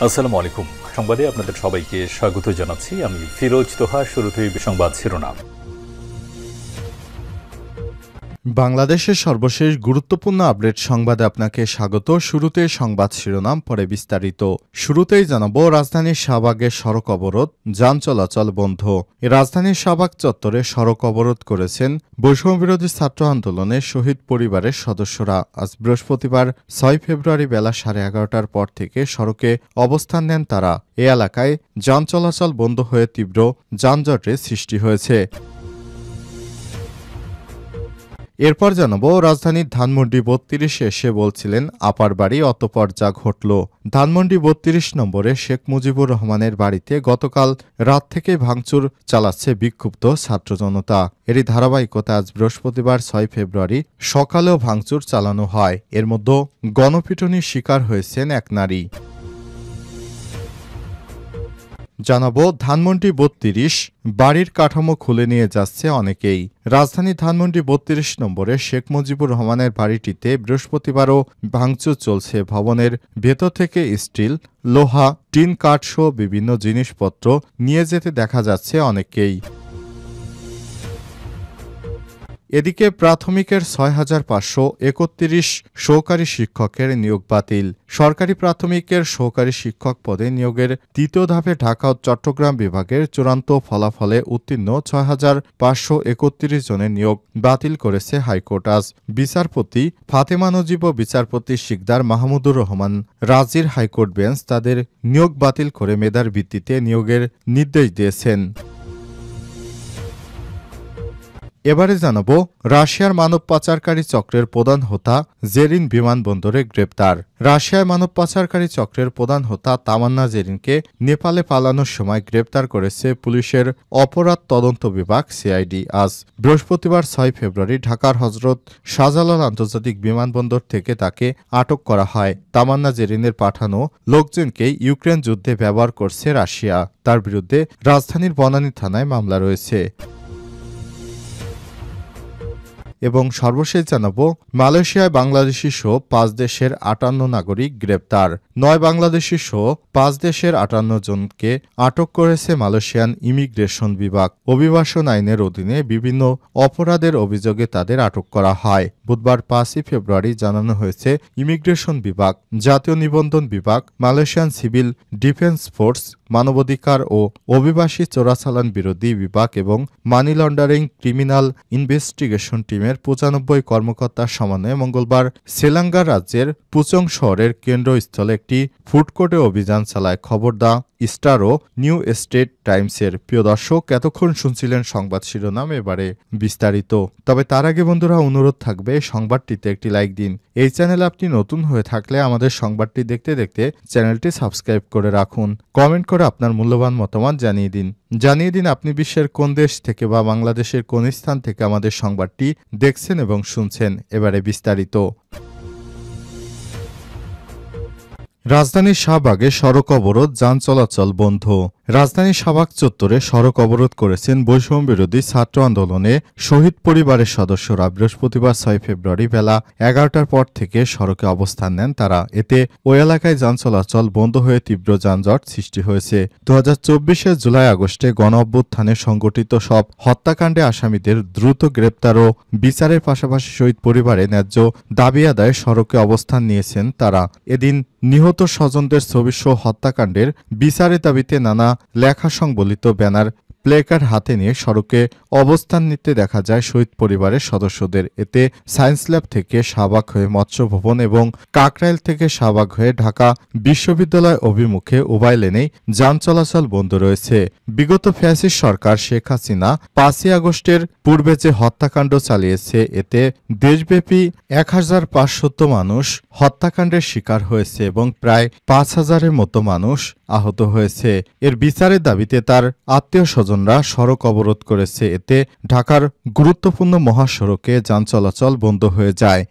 আসসালামু আলাইকুম। সংবাদে আপনাদের সবাইকে স্বাগত জানাচ্ছি। আমি ফিরোজ তোহা। শুরুতেই সংবাদ শিরোনাম। বাংলাদেশের সর্বশেষ গুরুত্বপূর্ণ আপডেট সংবাদে আপনাকে স্বাগত। শুরুতে সংবাদ শিরোনাম, পরে বিস্তারিত। শুরুতেই জানাবো, রাজধানীর শাহবাগে সড়ক অবরোধ, যান চলাচল বন্ধ। রাজধানীর শাহবাগ চত্বরে সড়ক অবরোধ করেছেন বৈষম্যবিরোধী ছাত্র আন্দোলনের শহীদ পরিবারের সদস্যরা। আজ বৃহস্পতিবার ৬ ফেব্রুয়ারি বেলা 11:30টার পর থেকে সড়কে অবস্থান নেন তারা। এ এলাকায় যান চলাচল বন্ধ হয়ে তীব্র যানজটের সৃষ্টি হয়েছে। এরপর জানাবো, রাজধানীর ধানমন্ডি ৩২ এসে বলছিলেন আপার বাড়ি, অতঃপর যা ঘটল। ধানমন্ডি ৩২ নম্বরে শেখ মুজিবুর রহমানের বাড়িতে গতকাল রাত থেকে ভাঙচুর চালাচ্ছে বিক্ষুব্ধ ছাত্র জনতা। এরই ধারাবাহিকতা আজ বৃহস্পতিবার ৬ ফেব্রুয়ারি সকালেও ভাঙচুর চালানো হয়। এর মধ্যে গণপিটুনির শিকার হয়েছেন এক নারী। জানাবো, ধানমন্ডি ৩২ বাড়ির কাঠামো খুলে নিয়ে যাচ্ছে অনেকেই। রাজধানী ধানমন্ডি ৩২ নম্বরে শেখ মুজিবুর রহমানের বাড়িটিতে বৃহস্পতিবারও ভাঙচুর চলছে। ভবনের ভেতর থেকে স্টিল, লোহা, টিন, কাঠসহ বিভিন্ন জিনিসপত্র নিয়ে যেতে দেখা যাচ্ছে অনেককেই। এদিকে প্রাথমিকের ৬,৫৩১ সহকারী শিক্ষকের নিয়োগ বাতিল। সরকারি প্রাথমিকের সহকারী শিক্ষক পদে নিয়োগের তৃতীয় ধাপে ঢাকা ও চট্টগ্রাম বিভাগের চূড়ান্ত ফলাফলে উত্তীর্ণ ৬,৫৩১ জনের নিয়োগ বাতিল করেছে হাইকোর্ট। আজ বিচারপতি ফাতেমা নজিব ও বিচারপতি সিকদার মাহমুদুর রহমান রাজির হাইকোর্ট বেঞ্চ তাদের নিয়োগ বাতিল করে মেধার ভিত্তিতে নিয়োগের নির্দেশ দিয়েছেন। এবারে জানাবো, রাশিয়ার মানব পাচারকারী চক্রের প্রধান হোতা জেরিন বিমানবন্দরে গ্রেপ্তার। রাশিয়ায় মানব পাচারকারী চক্রের প্রধান হোতা তামান্না জেরিনকে নেপালে পালানোর সময় গ্রেপ্তার করেছে পুলিশের অপরাধ তদন্ত বিভাগ সিআইডি। আজ বৃহস্পতিবার ৬ ফেব্রুয়ারি ঢাকার হজরত শাহজালাল আন্তর্জাতিক বিমানবন্দর থেকে তাকে আটক করা হয়। তামান্না জেরিনের পাঠানো লোকজনকেই ইউক্রেন যুদ্ধে ব্যবহার করছে রাশিয়া। তার বিরুদ্ধে রাজধানীর বনানী থানায় মামলা রয়েছে। এবং সর্বশেষ জানাবো, মালয়েশিয়ায় বাংলাদেশি সহ ৫ দেশের ৫৮ নাগরিক গ্রেপ্তার। ৯ বাংলাদেশি সহ ৫ দেশের ৫৮ জনকে আটক করেছে মালয়েশিয়ান ইমিগ্রেশন বিভাগ। অভিবাসন আইনের অধীনে বিভিন্ন অপরাধের অভিযোগে তাদের আটক করা হয়। বুধবার ৫ই ফেব্রুয়ারি জানানো হয়েছে ইমিগ্রেশন বিভাগ, জাতীয় নিবন্ধন বিভাগ, মালয়েশিয়ান সিভিল ডিফেন্স ফোর্স, মানবাধিকার ও অভিবাসী চোরাচালান বিরোধী বিভাগ এবং মানি লন্ডারিং ক্রিমিনাল ইনভেস্টিগেশন টিমের ৯৫ কর্মকর্তার সমন্বয়ে মঙ্গলবার সেলাঙ্গার রাজ্যের পুচং শহরের কেন্দ্রস্থলে একটি ফুডকোর্টে অভিযান চালায়। খবর দা স্টার ও নিউ স্টেট টাইমসের। প্রিয় দর্শক, এতক্ষণ শুনছিলেন সংবাদ শিরোনাম, এবারে বিস্তারিত। তবে তার আগে বন্ধুরা, অনুরোধ থাকবে সংবাদটিতে একটি লাইক দিন। এই চ্যানেলে আপনি নতুন হয়ে থাকলে আমাদের সংবাদটি দেখতে দেখতে চ্যানেলটি সাবস্ক্রাইব করে রাখুন। কমেন্ট করে আপনার মূল্যবান মতামত জানিয়ে দিন আপনি বিশ্বের কোন দেশ থেকে বা বাংলাদেশের কোন স্থান থেকে আমাদের সংবাদটি দেখছেন এবং শুনছেন। এবারে বিস্তারিত। রাজধানীর শাহবাগে সড়ক অবরোধ, যান চলাচল বন্ধ। রাজধানীর শাহবাগ চত্বরে সড়ক অবরোধ করেছেন বৈষম্যবিরোধী ছাত্র আন্দোলনে শহীদ পরিবারের সদস্যরা। বৃহস্পতিবার ৬ ফেব্রুয়ারি বেলা ১১টার পর থেকে সড়কে অবস্থান নেন তারা। এতে ওই এলাকায় যান চলাচল বন্ধ হয়ে তীব্র যানজট সৃষ্টি হয়েছে। ২০২৪ জুলাই আগস্টে গণ অভ্যুত্থানে সংগঠিত সব হত্যাকাণ্ডে আসামিদের দ্রুত গ্রেপ্তার ও বিচারের পাশাপাশি শহীদ পরিবারে ন্যায্য দাবি আদায়ে সড়কে অবস্থান নিয়েছেন তারা। এদিন নিহত স্বজনদের ছবিসহ হত্যাকাণ্ডের বিচারের দাবিতে নানা লেখা সংবলিত ব্যানার, প্লেকার্ড হাতে নিয়ে সড়কে অবস্থান নিতে দেখা যায় শহীদ পরিবারের সদস্যদের। এতে সায়েন্স ল্যাব থেকে শাহবাগ হয়ে মৎস্য ভবন এবং কাকরাইল থেকে শাহবাগ হয়ে ঢাকা বিশ্ববিদ্যালয় অভিমুখে উভয় লেনেই যান চলাচল বন্ধ রয়েছে। বিগত ফ্যাসিস্ট সরকার শেখ হাসিনা ৫ই আগস্টের পূর্বে যে হত্যাকাণ্ড চালিয়েছে, এতে দেশব্যাপী ১,৫০০ মানুষ হত্যাকাণ্ডের শিকার হয়েছে এবং প্রায় ৫,০০০-এর মতো মানুষ আহত হয়েছে। এর বিচারের দাবিতে তার আত্মীয় স্বজনরা সড়ক অবরোধ করেছে। এতে ঢাকার গুরুত্বপূর্ণ মহাসড়কে যান চলাচল বন্ধ হয়ে যায়।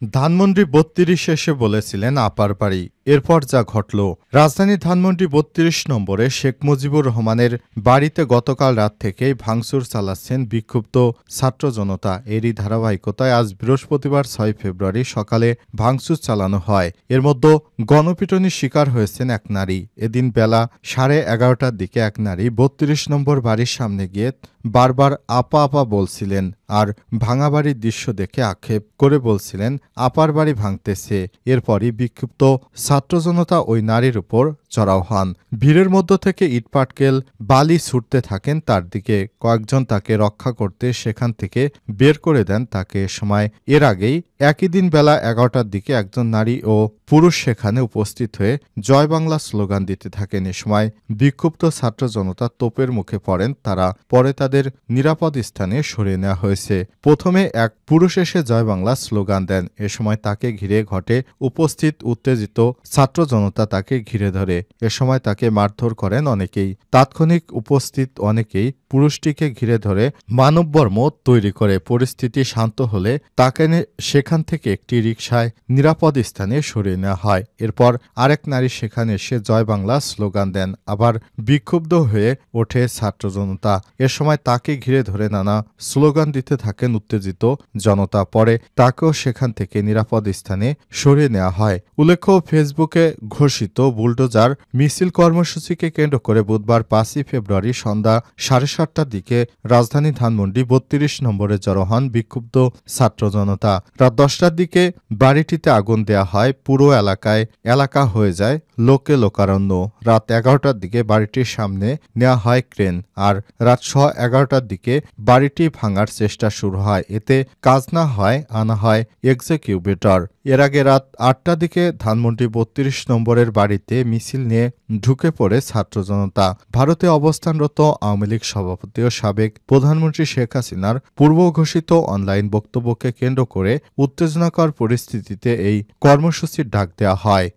ধানমন্ডি ৩২ এসে বলেছিলেন আপার বাড়ি, এরপর যা ঘটল। রাজধানীর ধানমন্ডি ৩২ নম্বরে শেখ মুজিবুর রহমানের বাড়িতে গতকাল রাত থেকেই ভাঙচুর চালাচ্ছেন বিক্ষুব্ধ ছাত্র জনতা। এরই ধারাবাহিকতায় আজ বৃহস্পতিবার ৬ ফেব্রুয়ারি সকালে ভাঙচুর চালানো হয়। এর মধ্যে গণপিটুনির শিকার হয়েছেন এক নারী। এদিন বেলা 11:30টার দিকে এক নারী ৩২ নম্বর বাড়ির সামনে গিয়ে বারবার আপা আপা বলছিলেন আর ভাঙা বাড়ির দৃশ্য দেখে আক্ষেপ করে বলছিলেন আপার বাড়ি ভাঙতেছে। এরপরই বিক্ষুব্ধ ছাত্র জনতা ওই নারীর উপর চড়াও হন। ভিড়ের মধ্য থেকে ইটপাটকেল বালি ছুটতে থাকেন তার দিকে। কয়েকজন তাকে রক্ষা করতে সেখান থেকে বের করে দেন তাকে। সময় এর আগেই একই দিন বেলা 11টার দিকে একজন নারী ও পুরুষ সেখানে উপস্থিত হয়ে জয় বাংলা স্লোগান দিতে থাকেন। এ সময় বিক্ষুব্ধ ছাত্র জনতা তোপের মুখে পড়েন তারা। পরে তাদের নিরাপদ স্থানে সরিয়ে নেওয়া হয়েছে। প্রথমে এক পুরুষ এসে জয় বাংলা স্লোগান দেন। এ সময় তাকে ঘিরে ঘটে উপস্থিত উত্তেজিত ছাত্র জনতা তাকে ঘিরে ধরে। এ সময় তাকে মারধর করেন অনেকেই। তাৎক্ষণিক উপস্থিত অনেকেই পুরুষটিকে ঘিরে ধরে মানববর্ম তৈরি করে। পরিস্থিতি শান্ত হলে তাকে সেখান থেকে একটি রিকশায় নিরাপদ স্থানে সরিয়ে নেওয়া হয়। এরপর আরেক নারী সেখানে এসে জয় বাংলা স্লোগান দেন। আবার বিক্ষুব্ধ হয়ে ওঠে ছাত্র জনতা। এ সময় তাকে ঘিরে ধরে নানা স্লোগান দিতে থাকেন উত্তেজিত জনতা। পরে তাকেও সেখান থেকে নিরাপদ স্থানে সরিয়ে নেওয়া হয়। উল্লেখ্য, ফেসবুকে ঘোষিত বুলডোজার মিছিল কর্মসূচিকে কেন্দ্র করে বুধবার ৫ই ফেব্রুয়ারি সন্ধ্যা ৭:৩০টার দিকে রাজধানী ধানমন্ডি ৩২ নম্বরে জড়ো হন বিক্ষুব্ধ ছাত্র জনতা। রাত ১০টার দিকে বাড়িটিতে আগুন দেয়া হয়। পুরো এলাকা হয়ে যায় লোকে লোকারণ্য। রাত ১১টার দিকে বাড়িটির সামনে নেওয়া হয় ক্রেন। আর রাত ১১টার দিকে বাড়িটি ভাঙার চেষ্টা শুরু হয়। এতে কাজ না হয় আনা হয় এক্সিকিউটর। এর আগে রাত ৮টার দিকে ধানমন্ডি ৩২ নম্বরের বাড়িতে মিছিল নিয়ে ঢুকে পড়ে ছাত্র জনতা। ভারতে অবস্থানরত আওয়ামী লীগ সভাপতি ও সাবেক প্রধানমন্ত্রী শেখ হাসিনার পূর্ব ঘোষিত অনলাইন বক্তব্যকে কেন্দ্র করে উত্তেজনাকর পরিস্থিতিতে এই কর্মসূচির ডাক দেওয়া হয়।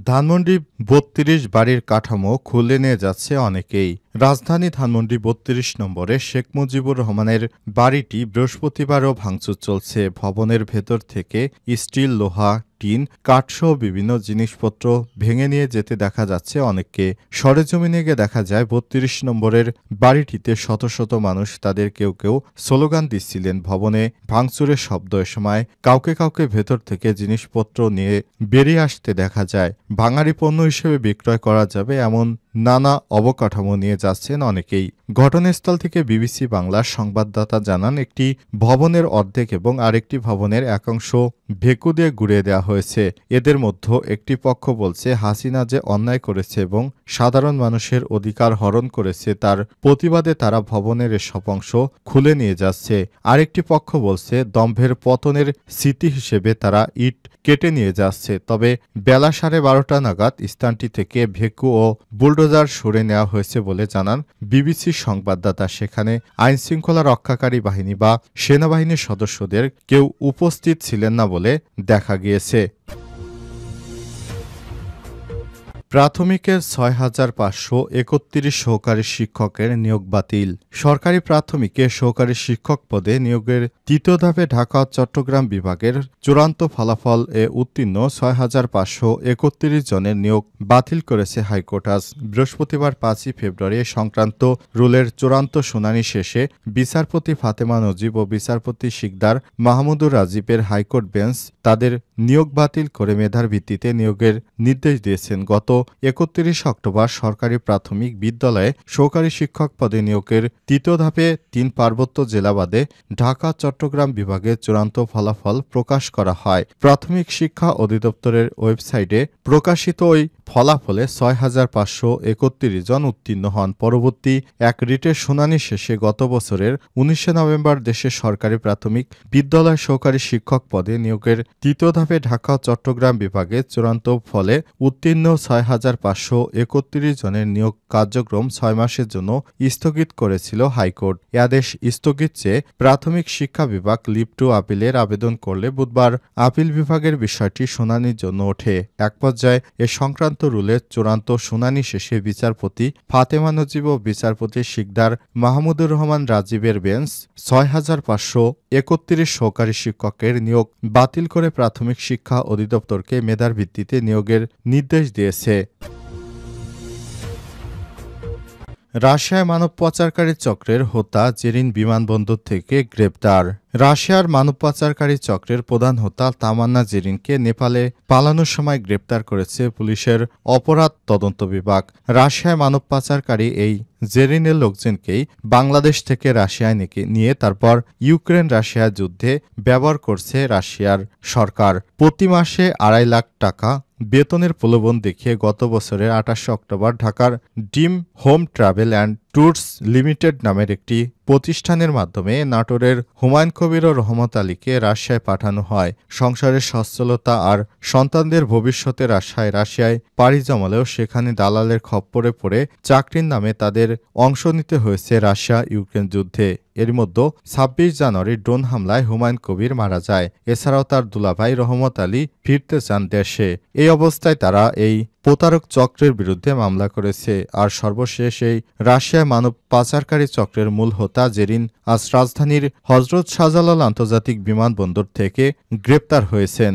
ধানমন্ডি ৩২ বাড়ির কাঠামো খুলে নিয়ে যাচ্ছে অনেকেই। রাজধানী ধানমন্ডি ৩২ নম্বরে শেখ মুজিবুর রহমানের বাড়িটি বৃহস্পতিবারও ভাঙচুর চলছে। ভবনের ভেতর থেকে স্টিল, লোহা, টিন, কাঠসহ বিভিন্ন জিনিসপত্র ভেঙে নিয়ে যেতে দেখা যাচ্ছে অনেককে। সরেজমিনে গিয়ে দেখা যায় ৩২ নম্বরের বাড়িটিতে শত শত মানুষ তাদের কেউ কেউ স্লোগান দিচ্ছিলেন। ভবনে ভাঙচুরের শব্দ। এ সময় কাউকে কাউকে ভেতর থেকে জিনিসপত্র নিয়ে বেরিয়ে আসতে দেখা যায়। ভাঙারি পণ্য হিসেবে বিক্রয় করা যাবে এমন নানা অবকাঠামো নিয়ে যাচ্ছেন অনেকেই। ঘটনাস্থল থেকে বিবিসি বাংলার সংবাদদাতা জানান, একটি ভবনের অর্ধেক এবং আরেকটি ভবনের একাংশ ভেকু দিয়ে গুঁড়িয়ে দেওয়া হয়েছে। এদের মধ্যে একটি পক্ষ বলছে হাসিনা যে অন্যায় করেছে এবং সাধারণ মানুষের অধিকার হরণ করেছে তার প্রতিবাদে তারা ভবনের এসব অংশ খুলে নিয়ে যাচ্ছে। আরেকটি পক্ষ বলছে দম্ভের পতনের স্মৃতি হিসেবে তারা ইট কেটে নিয়ে যাচ্ছে। তবে বেলা 12:30 নাগাদ স্থানটি থেকে ভেকু ও বুলডোজার সরে নেওয়া হয়েছে বলে জানান বিবিসির সংবাদদাতা। সেখানে আইনশৃঙ্খলা রক্ষাকারী বাহিনী বা সেনাবাহিনীর সদস্যদের কেউ উপস্থিত ছিলেন না বলে দেখা গিয়েছে। প্রাথমিকের ৬,৫৩১ সহকারী শিক্ষকের নিয়োগ বাতিল। সরকারি প্রাথমিকে সহকারী শিক্ষক পদে নিয়োগের তৃতীয় ধাপে ঢাকা চট্টগ্রাম বিভাগের চূড়ান্ত ফলাফল উত্তীর্ণ ৬,৫৩১ জনের নিয়োগ বাতিল করেছে হাইকোর্ট। আজ বৃহস্পতিবার ৫ই ফেব্রুয়ারি সংক্রান্ত রুলের চূড়ান্ত শুনানি শেষে বিচারপতি ফাতেমা নজিব ও বিচারপতি শিকদার মাহমুদুর রাজীবের হাইকোর্ট বেঞ্চ তাদের নিয়োগ বাতিল করে মেধার ভিত্তিতে নিয়োগের নির্দেশ দিয়েছেন। গত ৩১ অক্টোবর সরকারি প্রাথমিক বিদ্যালয়ে সহকারী শিক্ষক পদে নিয়োগের তৃতীয় ধাপে ৩ পার্বত্য জেলা বাদে ঢাকা চট্টগ্রাম বিভাগের চূড়ান্ত ফলাফল প্রকাশ করা হয়। প্রাথমিক শিক্ষা অধিদপ্তরের ওয়েবসাইটে প্রকাশিত ওই ফলাফলে ৬,৫৩১ জন উত্তীর্ণ হন। পরবর্তী এক রিটের শুনানি শেষে গত বছরের ১৯ নভেম্বর দেশের সরকারি প্রাথমিক বিদ্যালয় সহকারী শিক্ষক পদে নিয়োগের তৃতীয় ধাপে ঢাকা ও চট্টগ্রাম বিভাগের চূড়ান্ত ফলে উত্তীর্ণ ৬,৫৩১ জনের নিয়োগ কার্যক্রম ৬ মাসের জন্য স্থগিত করেছিল হাইকোর্ট। এ আদেশ স্থগিত চেয়ে প্রাথমিক শিক্ষা বিভাগ লিভ টু আপিলের আবেদন করলে বুধবার আপিল বিভাগের বিষয়টি শুনানির জন্য ওঠে। এক পর্যায়ে এ সংক্রান্ত সংক্রান্ত রুলের চূড়ান্ত শুনানি শেষে বিচারপতি ফাতেমা নজিব ও বিচারপতি শিকদার মাহমুদুর রহমান রাজীবের বেঞ্চ ৬,৫৩১ সহকারী শিক্ষকের নিয়োগ বাতিল করে প্রাথমিক শিক্ষা অধিদপ্তরকে মেধার ভিত্তিতে নিয়োগের নির্দেশ দিয়েছে। রাশিয়ায় মানব পাচারকারী চক্রের হোতা জেরিন বিমানবন্দর থেকে গ্রেপ্তার। রাশিয়ার মানব পাচারকারী চক্রের প্রধান হোতা তামান্না জেরিনকে নেপালে পালানোর সময় গ্রেপ্তার করেছে পুলিশের অপরাধ তদন্ত বিভাগ। রাশিয়ায় মানব পাচারকারী এই জেরিনের লোকজনকেই বাংলাদেশ থেকে রাশিয়ায় নিয়ে তারপর ইউক্রেন রাশিয়া যুদ্ধে ব্যবহার করছে রাশিয়ার সরকার। প্রতি মাসে ২.৫ লাখ টাকা বেতনের প্রলোভন দেখিয়ে গত বছরের ২৮ অক্টোবর ঢাকার dream home travel and tours limited নামের একটি প্রতিষ্ঠানের মাধ্যমে নাটোরের হুমায়ুন কবির ও রহমত আলীকে রাশিয়ায় পাঠানো হয়। সংসারের সচ্ছলতা আর সন্তানদের ভবিষ্যতের আশায় রাশিয়ায় পাড়ি জমালেও সেখানে দালালের খপ্পরে পড়ে চাকরির নামে তাদের অংশ নিতে হয়েছে রাশিয়া ইউক্রেন যুদ্ধে। এর মধ্যে ২৬ জানুয়ারি ড্রোন হামলায় হুমায়ুন কবির মারা যায়। এছাড়াও তার দুলাভাই রহমত আলী ফিরতে চান দেশে। এই অবস্থায় তারা এই প্রতারক চক্রের বিরুদ্ধে মামলা করেছে। আর সর্বশেষ এই রাশিয়ায় মানব পাচারকারী চক্রের মূল হোতা জেরিন আজ রাজধানীর হজরত শাহজালাল আন্তর্জাতিক বিমানবন্দর থেকে গ্রেপ্তার হয়েছেন।